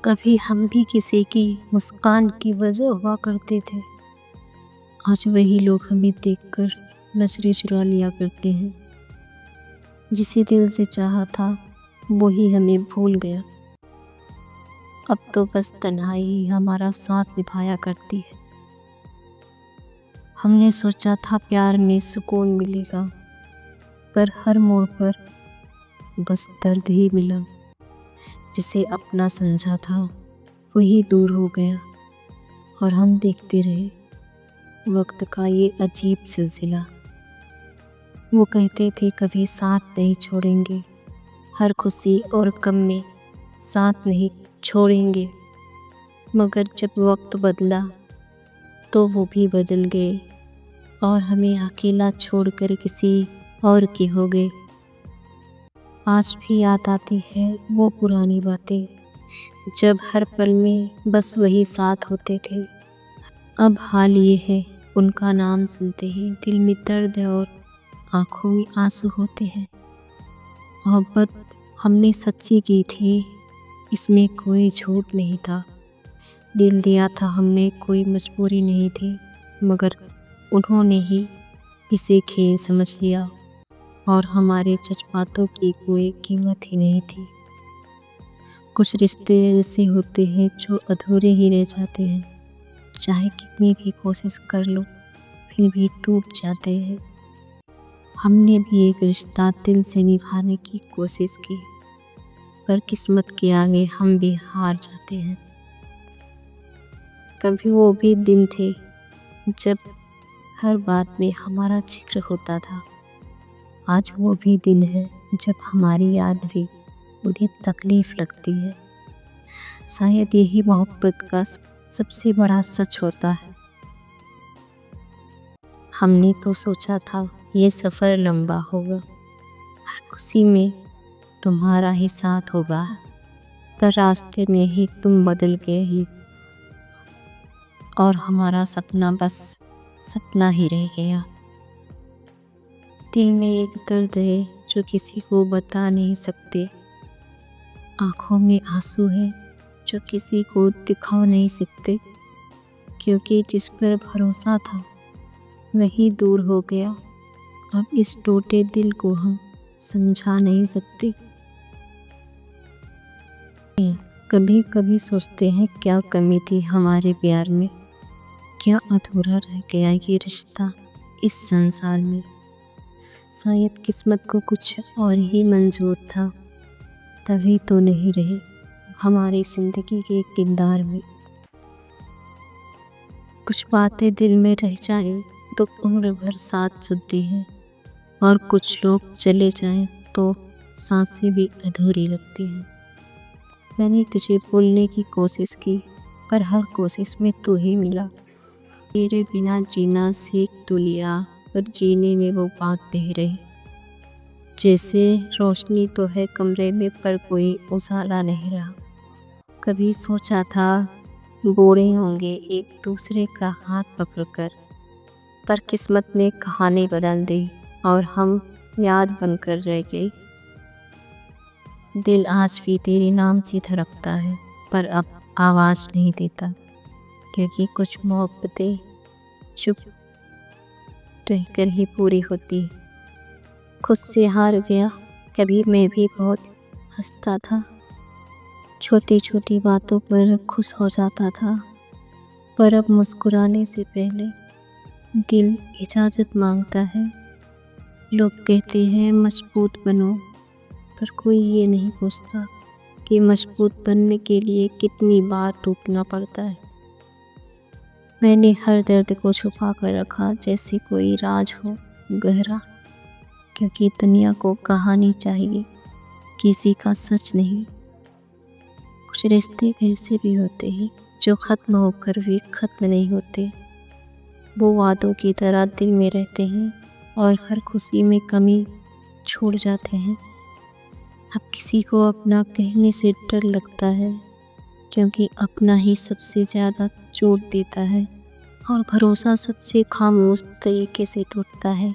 کبھی ہم بھی کسی کی مسکان کی وجہ ہوا کرتے تھے، آج وہی لوگ ہمیں دیکھ کر نظریں چرا لیا کرتے ہیں۔ جسے دل سے چاہا تھا وہی ہمیں بھول گیا، اب تو بس تنہائی ہی ہمارا ساتھ نبھایا کرتی ہے۔ ہم نے سوچا تھا پیار میں سکون ملے گا، پر ہر موڑ پر بس درد ہی ملا۔ جسے اپنا سمجھا تھا وہی دور ہو گیا، اور ہم دیکھتے رہے وقت کا یہ عجیب سلسلہ۔ وہ کہتے تھے کبھی ساتھ نہیں چھوڑیں گے، ہر خوشی اور غم میں ساتھ نہیں چھوڑیں گے، مگر جب وقت بدلا تو وہ بھی بدل گئے، اور ہمیں اکیلا چھوڑ کر کسی اور کے ہو گئے۔ آج بھی یاد آتی ہے وہ پرانی باتیں، جب ہر پل میں بس وہی ساتھ ہوتے تھے۔ اب حال یہ ہے ان کا نام سنتے ہی دل میں درد اور آنکھوں میں آنسو ہوتے ہیں۔ محبت ہم نے سچی کی تھی، اس میں کوئی جھوٹ نہیں تھا۔ دل دیا تھا ہم نے، کوئی مجبوری نہیں تھی، مگر انہوں نے ہی اسے کھیل سمجھ لیا، اور ہمارے جذباتوں کی کوئی قیمت ہی نہیں تھی۔ کچھ رشتے ایسے ہوتے ہیں جو ادھورے ہی رہ جاتے ہیں، چاہے کتنی بھی کوشش کر لو پھر بھی ٹوٹ جاتے ہیں۔ ہم نے بھی ایک رشتہ دل سے نبھانے کی کوشش کی، پر قسمت کے آگے ہم بھی ہار جاتے ہیں۔ کبھی وہ بھی دن تھے جب ہر بات میں ہمارا ذکر ہوتا تھا، آج وہ بھی دن ہے جب ہماری یاد بھی انہیں تکلیف لگتی ہے۔ شاید یہی محبت کا سب سے بڑا سچ ہوتا ہے۔ ہم نے تو سوچا تھا یہ سفر لمبا ہوگا، ہر خوشی میں تمہارا ہی ساتھ ہوگا، پر راستے میں ہی تم بدل گئے، اور ہمارا سپنا بس سپنا ہی رہ گیا۔ دل میں ایک درد ہے جو کسی کو بتا نہیں سکتے، آنکھوں میں آنسو ہے جو کسی کو دکھا نہیں سکتے، کیونکہ جس پر بھروسہ تھا وہی دور ہو گیا۔ اب اس ٹوٹے دل کو ہم سمجھا نہیں سکتے۔ کبھی کبھی سوچتے ہیں کیا کمی تھی ہمارے پیار میں، کیا ادھورا رہ گیا یہ رشتہ اس سنسار میں۔ شاید قسمت کو کچھ اور ہی منظور تھا، تبھی تو نہیں رہے ہماری زندگی کے کردار میں۔ کچھ باتیں دل میں رہ جائیں تو عمر بھر ساتھ چلتی ہیں، اور کچھ لوگ چلے جائیں تو سانسیں بھی ادھوری لگتی ہیں۔ میں نے تجھے بھولنے کی کوشش کی، پر ہر کوشش میں تو ہی ملا۔ تیرے بنا جینا سیکھ تو لیا، پر جینے میں وہ بات نہیں رہی۔ جیسے روشنی تو ہے کمرے میں پر کوئی اجالا نہیں رہا۔ کبھی سوچا تھا بوڑھے ہوں گے ایک دوسرے کا ہاتھ پکڑ کر، پر قسمت نے کہانی بدل دی اور ہم یاد بن کر رہ گئے۔ دل آج بھی تیرے نام سے دھڑکتا ہے، پر اب آواز نہیں دیتا، کیونکہ کچھ محبتیں چپ رہ کر ہی پوری ہوتی۔ خود سے ہار گیا، کبھی میں بھی بہت ہنستا تھا، چھوٹی چھوٹی باتوں پر خوش ہو جاتا تھا، پر اب مسکرانے سے پہلے دل اجازت مانگتا ہے۔ لوگ کہتے ہیں مضبوط بنو، پر کوئی یہ نہیں پوچھتا کہ مضبوط بننے کے لیے کتنی بار ٹوٹنا پڑتا ہے۔ میں نے ہر درد کو چھپا کر رکھا جیسے کوئی راز ہو گہرا، کیونکہ دنیا کو کہانی چاہیے، کسی کا سچ نہیں۔ کچھ رشتے ایسے بھی ہوتے ہیں جو ختم ہو کر بھی ختم نہیں ہوتے، وہ وعدوں کی طرح دل میں رہتے ہیں اور ہر خوشی میں کمی چھوڑ جاتے ہیں۔ اب کسی کو اپنا کہنے سے ڈر لگتا ہے، کیونکہ اپنا ہی سب سے زیادہ چوٹ دیتا ہے، اور بھروسہ سب سے خاموش طریقے سے ٹوٹتا ہے۔